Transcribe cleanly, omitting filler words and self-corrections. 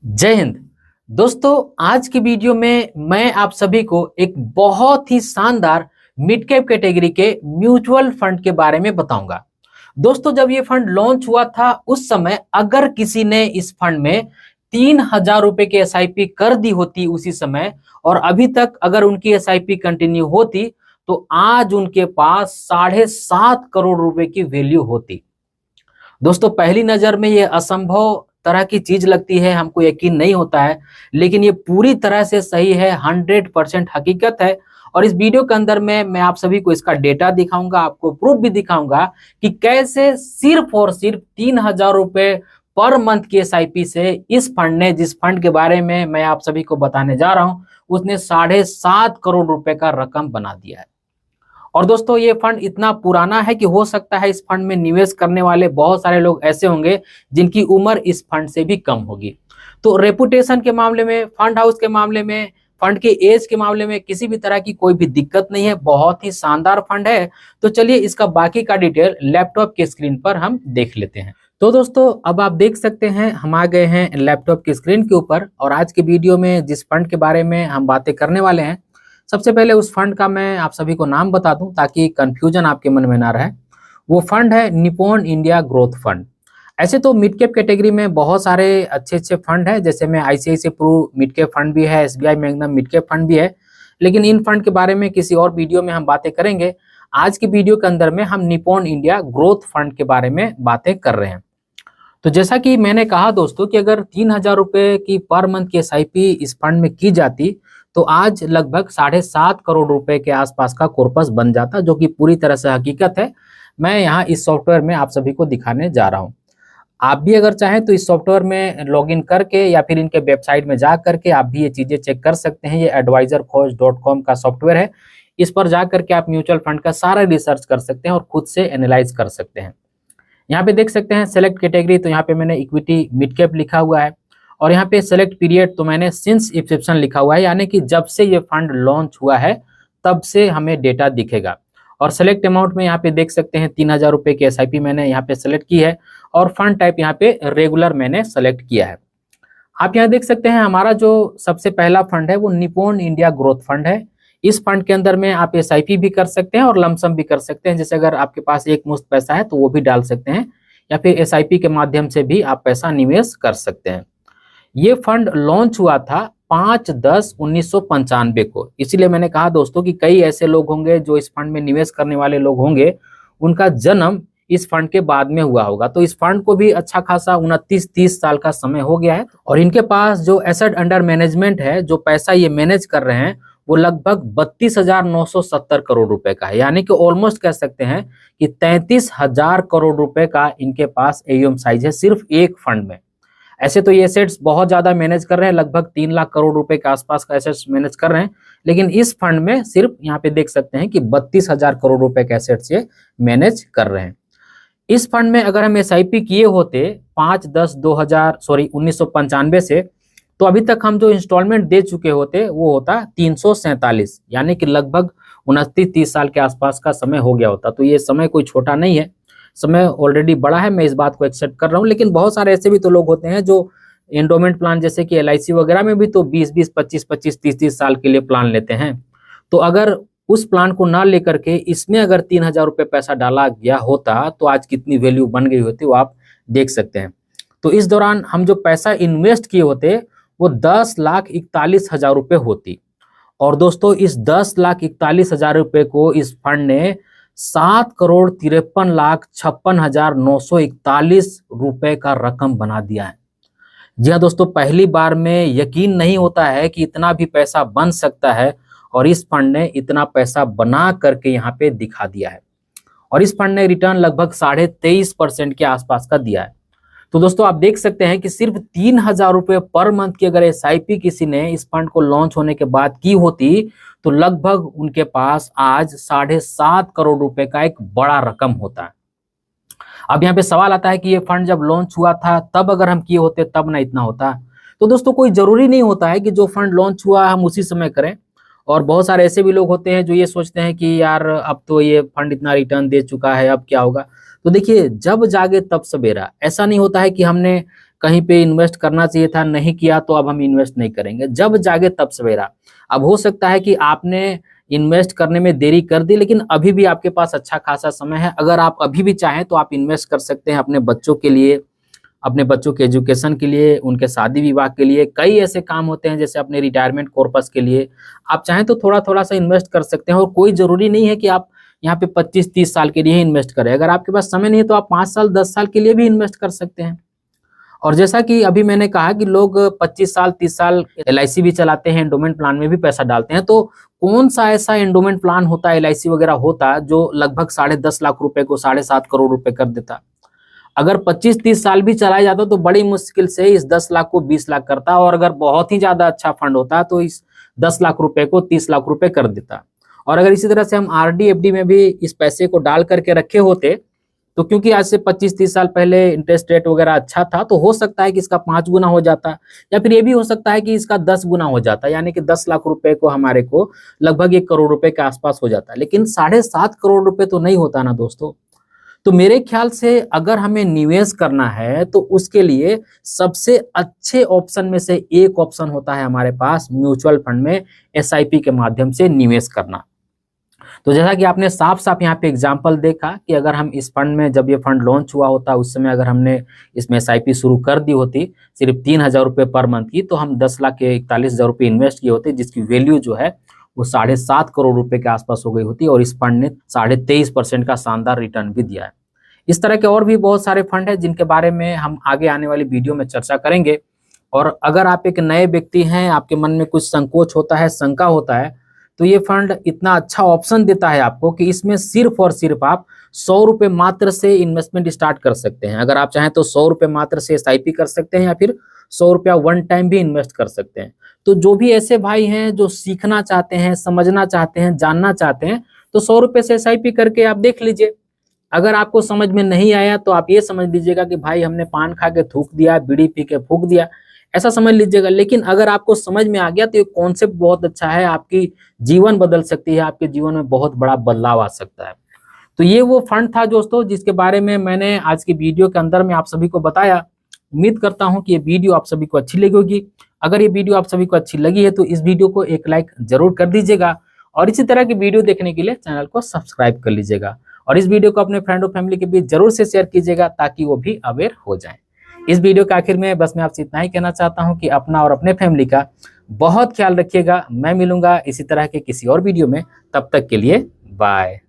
जय हिंद। दोस्तों, आज की वीडियो में मैं आप सभी को एक बहुत ही शानदार मिड कैप कैटेगरी के म्यूचुअल फंड के बारे में बताऊंगा। दोस्तों, जब ये फंड लॉन्च हुआ था उस समय अगर किसी ने इस फंड में 3,000 रुपए की एसआईपी कर दी होती उसी समय और अभी तक अगर उनकी एसआईपी कंटिन्यू होती तो आज उनके पास 7.5 करोड़ रुपए की वैल्यू होती। दोस्तों, पहली नजर में ये असंभव तरह की चीज लगती है, हमको यकीन नहीं होता है, लेकिन ये पूरी तरह से सही है, 100% हकीकत है। और इस वीडियो के अंदर में मैं आप सभी को इसका डेटा दिखाऊंगा, आपको प्रूफ भी दिखाऊंगा कि कैसे सिर्फ और सिर्फ 3,000 रुपए पर मंथ की एसआईपी से इस फंड ने, जिस फंड के बारे में मैं आप सभी को बताने जा रहा हूं, उसने 7.5 करोड़ रुपए का रकम बना दिया है। और दोस्तों, ये फंड इतना पुराना है कि हो सकता है इस फंड में निवेश करने वाले बहुत सारे लोग ऐसे होंगे जिनकी उम्र इस फंड से भी कम होगी। तो रेपुटेशन के मामले में, फंड हाउस के मामले में, फंड के एज के मामले में किसी भी तरह की कोई भी दिक्कत नहीं है, बहुत ही शानदार फंड है। तो चलिए इसका बाकी का डिटेल लैपटॉप के स्क्रीन पर हम देख लेते हैं। तो दोस्तों, अब आप देख सकते हैं हम आ गए हैं लैपटॉप की स्क्रीन के ऊपर और आज के वीडियो में जिस फंड के बारे में हम बातें करने वाले हैं, सबसे पहले उस फंड का मैं आप सभी को नाम बता दूं ताकि कंफ्यूजन आपके मन में ना रहे। वो फंड है निप्पॉन इंडिया ग्रोथ फंड। ऐसे तो मिड कैप कैटेगरी में बहुत सारे अच्छे अच्छे फंड है, जैसे में ICICI Pru mid cap fund भी है, SBI Magnum mid cap fund भी है, लेकिन इन फंड के बारे में किसी और वीडियो में हम बातें करेंगे। आज की वीडियो के अंदर में हम निप्पॉन इंडिया ग्रोथ फंड के बारे में बातें कर रहे हैं। तो जैसा कि मैंने कहा दोस्तों कि अगर 3,000 रुपए की पर मंथ की एसआईपी इस फंड में की जाती तो आज लगभग 7.5 करोड़ रुपए के आसपास का कॉर्पस बन जाता, जो कि पूरी तरह से हकीकत है। मैं यहाँ इस सॉफ्टवेयर में आप सभी को दिखाने जा रहा हूँ। आप भी अगर चाहें तो इस सॉफ्टवेयर में लॉगिन करके या फिर इनके वेबसाइट में जा करके आप भी ये चीजें चेक कर सकते हैं। ये advisorkhoज.com का सॉफ्टवेयर है। इस पर जा करके आप म्यूचुअल फंड का सारा रिसर्च कर सकते हैं और खुद से एनालाइज कर सकते हैं। यहाँ पे देख सकते हैं सेलेक्ट कैटेगरी, तो यहाँ पे मैंने इक्विटी मिड कैप लिखा हुआ है और यहाँ पे सेलेक्ट पीरियड तो मैंने सिंस इंसेप्शन लिखा हुआ है, यानी कि जब से ये फंड लॉन्च हुआ है तब से हमें डेटा दिखेगा। और सेलेक्ट अमाउंट में यहाँ पे देख सकते हैं 3,000 रुपए की एसआईपी मैंने यहाँ पे सेलेक्ट की है और फंड टाइप यहाँ पे रेगुलर मैंने सेलेक्ट किया है। आप यहाँ देख सकते हैं हमारा जो सबसे पहला फंड है वो निप्पॉन इंडिया ग्रोथ फंड है। इस फंड के अंदर में आप एसआईपी भी कर सकते हैं और लमसम भी कर सकते हैं, जैसे अगर आपके पास एक मुश्त पैसा है तो वो भी डाल सकते हैं या फिर एसआईपी के माध्यम से भी आप पैसा निवेश कर सकते हैं। ये फंड लॉन्च हुआ था 5/10/1995 को, इसीलिए मैंने कहा दोस्तों कि कई ऐसे लोग होंगे जो इस फंड में निवेश करने वाले लोग होंगे, उनका जन्म इस फंड के बाद में हुआ होगा। तो इस फंड को भी अच्छा खासा 29-30 साल का समय हो गया है और इनके पास जो एसेट अंडर मैनेजमेंट है, जो पैसा ये मैनेज कर रहे हैं, वो लगभग 32,970 करोड़ रुपए का है, यानी कि ऑलमोस्ट कह सकते हैं कि 33,000 करोड़ रुपए का इनके पास एयूएम साइज है सिर्फ एक फंड में। ऐसे तो ये एसेट्स बहुत ज्यादा मैनेज कर रहे हैं, लगभग 3 लाख करोड़ रुपए के आसपास का एसेट्स मैनेज कर रहे हैं, लेकिन इस फंड में सिर्फ यहाँ पे देख सकते हैं कि 32,000 करोड़ रुपए के एसेट्स ये मैनेज कर रहे हैं। इस फंड में अगर हम एसआईपी किए होते 5/10/1995 से, तो अभी तक हम जो इंस्टॉलमेंट दे चुके होते वो होता 347, यानी कि लगभग 29-30 साल के आसपास का समय हो गया होता। तो ये समय कोई छोटा नहीं है, समय ऑलरेडी बड़ा है, मैं इस बात को एक्सेप्ट कर रहा हूँ। लेकिन बहुत सारे ऐसे भी तो लोग होते हैं जो एंडोमेंट प्लान जैसे कि एलआईसी वगैरह में भी तो 20-20, 25-25, 30-30 साल के लिए प्लान लेते हैं। तो अगर उस प्लान को ना लेकर के इसमें अगर 3,000 रुपये पैसा डाला गया होता तो आज कितनी वैल्यू बन गई होती वो आप देख सकते हैं। तो इस दौरान हम जो पैसा इन्वेस्ट किए होते वो 10,41,000 रुपये होती। और दोस्तों, इस 10,41,000 रुपये को इस फंड ने 7,53,56,941 रुपए का रकम बना दिया है। जी हाँ दोस्तों, पहली बार में यकीन नहीं होता है कि इतना भी पैसा बन सकता है और इस फंड ने इतना पैसा बना करके यहाँ पे दिखा दिया है। और इस फंड ने रिटर्न लगभग 23.5% के आसपास का दिया है। तो दोस्तों, आप देख सकते हैं कि सिर्फ 3,000 रुपये पर मंथ की अगर एसआईपी किसी ने इस फंड को लॉन्च होने के बाद की होती तो लगभग उनके पास आज 7.5 करोड़ रुपए का एक बड़ा रकम होता है। अब यहाँ पे सवाल आता है कि ये फंड जब लॉन्च हुआ था तब अगर हम किए होते तब ना इतना होता। तो दोस्तों, कोई जरूरी नहीं होता है कि जो फंड लॉन्च हुआ हम उसी समय करें। और बहुत सारे ऐसे भी लोग होते हैं जो ये सोचते हैं कि यार अब तो ये फंड इतना रिटर्न दे चुका है, अब क्या होगा। तो देखिए, जब जागे तब सवेरा, ऐसा नहीं होता है कि हमने कहीं पे इन्वेस्ट करना चाहिए था, नहीं किया तो अब हम इन्वेस्ट नहीं करेंगे। जब जागे तब सवेरा। अब हो सकता है कि आपने इन्वेस्ट करने में देरी कर दी, लेकिन अभी भी आपके पास अच्छा खासा समय है। अगर आप अभी भी चाहें तो आप इन्वेस्ट कर सकते हैं अपने बच्चों के लिए, अपने बच्चों के एजुकेशन के लिए, उनके शादी विवाह के लिए। कई ऐसे काम होते हैं, जैसे अपने रिटायरमेंट कॉर्पस के लिए आप चाहें तो थोड़ा थोड़ा सा इन्वेस्ट कर सकते हैं। और कोई जरूरी नहीं है कि आप यहाँ पे 25-30 साल के लिए ही इन्वेस्ट करें। अगर आपके पास समय नहीं है तो आप 5 साल 10 साल के लिए भी इन्वेस्ट कर सकते हैं। और जैसा कि अभी मैंने कहा कि लोग 25 साल 30 साल LIC भी चलाते हैं, एंडोमेंट प्लान में भी पैसा डालते हैं। तो कौन सा ऐसा एंडोमेंट प्लान होता है, LIC वगैरह होता है, जो लगभग 10.5 लाख रुपए को 7.5 करोड़ रुपए कर देता? अगर 25-30 साल भी चलाया जाता तो बड़ी मुश्किल से इस 10 लाख को 20 लाख करता, और अगर बहुत ही ज्यादा अच्छा फंड होता तो इस 10 लाख रुपए को 30 लाख रुपए कर देता। और अगर इसी तरह से हम RD FD में भी इस पैसे को डाल करके रखे होते, तो क्योंकि आज से 25-30 साल पहले इंटरेस्ट रेट वगैरह अच्छा था, तो हो सकता है कि इसका 5 गुना हो जाता, या फिर ये भी हो सकता है कि इसका 10 गुना हो जाता, यानी कि 10 लाख रुपए को हमारे को लगभग 1 करोड़ रुपए के आसपास हो जाता। लेकिन 7.5 करोड़ रुपए तो नहीं होता ना दोस्तों। तो मेरे ख्याल से अगर हमें निवेश करना है तो उसके लिए सबसे अच्छे ऑप्शन में से एक ऑप्शन होता है हमारे पास म्यूचुअल फंड में SIP के माध्यम से निवेश करना। तो जैसा कि आपने साफ साफ यहाँ पे एग्जांपल देखा कि अगर हम इस फंड में, जब ये फंड लॉन्च हुआ होता उस समय अगर हमने इसमें SIP शुरू कर दी होती सिर्फ 3,000 रुपये पर मंथ की, तो हम 10,41,000 रुपये इन्वेस्ट किए होते, जिसकी वैल्यू जो है वो 7.5 करोड़ रुपए के आसपास हो गई होती, और इस फंड ने 23.5% का शानदार रिटर्न भी दिया है। इस तरह के और भी बहुत सारे फंड हैं जिनके बारे में हम आगे आने वाली वीडियो में चर्चा करेंगे। और अगर आप एक नए व्यक्ति हैं, आपके मन में कुछ संकोच होता है, शंका होता है, तो ये फंड इतना अच्छा ऑप्शन देता है आपको कि इसमें सिर्फ और सिर्फ आप 100 रुपये मात्र से इन्वेस्टमेंट स्टार्ट कर सकते हैं। अगर आप चाहें तो 100 रुपये मात्र से SIP कर सकते हैं, या फिर 100 रुपया वन टाइम भी इन्वेस्ट कर सकते हैं। तो जो भी ऐसे भाई हैं जो सीखना चाहते हैं, समझना चाहते हैं, जानना चाहते हैं, तो 100 रुपये से SIP करके आप देख लीजिए। अगर आपको समझ में नहीं आया तो आप ये समझ लीजिएगा कि भाई हमने पान खा के थूक दिया, बीड़ी पी के फूक दिया, ऐसा समझ लीजिएगा। लेकिन अगर आपको समझ में आ गया तो ये कॉन्सेप्ट बहुत अच्छा है, आपकी जीवन बदल सकती है, आपके जीवन में बहुत बड़ा बदलाव आ सकता है। तो ये वो फंड था दोस्तों जिसके बारे में मैंने आज की वीडियो के अंदर में आप सभी को बताया। उम्मीद करता हूं कि ये वीडियो आप सभी को अच्छी लगी होगी। अगर ये वीडियो आप सभी को अच्छी लगी है तो इस वीडियो को एक लाइक जरूर कर दीजिएगा, और इसी तरह की वीडियो देखने के लिए चैनल को सब्सक्राइब कर लीजिएगा, और इस वीडियो को अपने फ्रेंड और फैमिली के बीच जरूर से शेयर कीजिएगा ताकि वो भी अवेयर हो जाएं। इस वीडियो के आखिर में बस मैं आपसे इतना ही कहना चाहता हूं कि अपना और अपने फैमिली का बहुत ख्याल रखिएगा। मैं मिलूंगा इसी तरह के किसी और वीडियो में, तब तक के लिए बाय।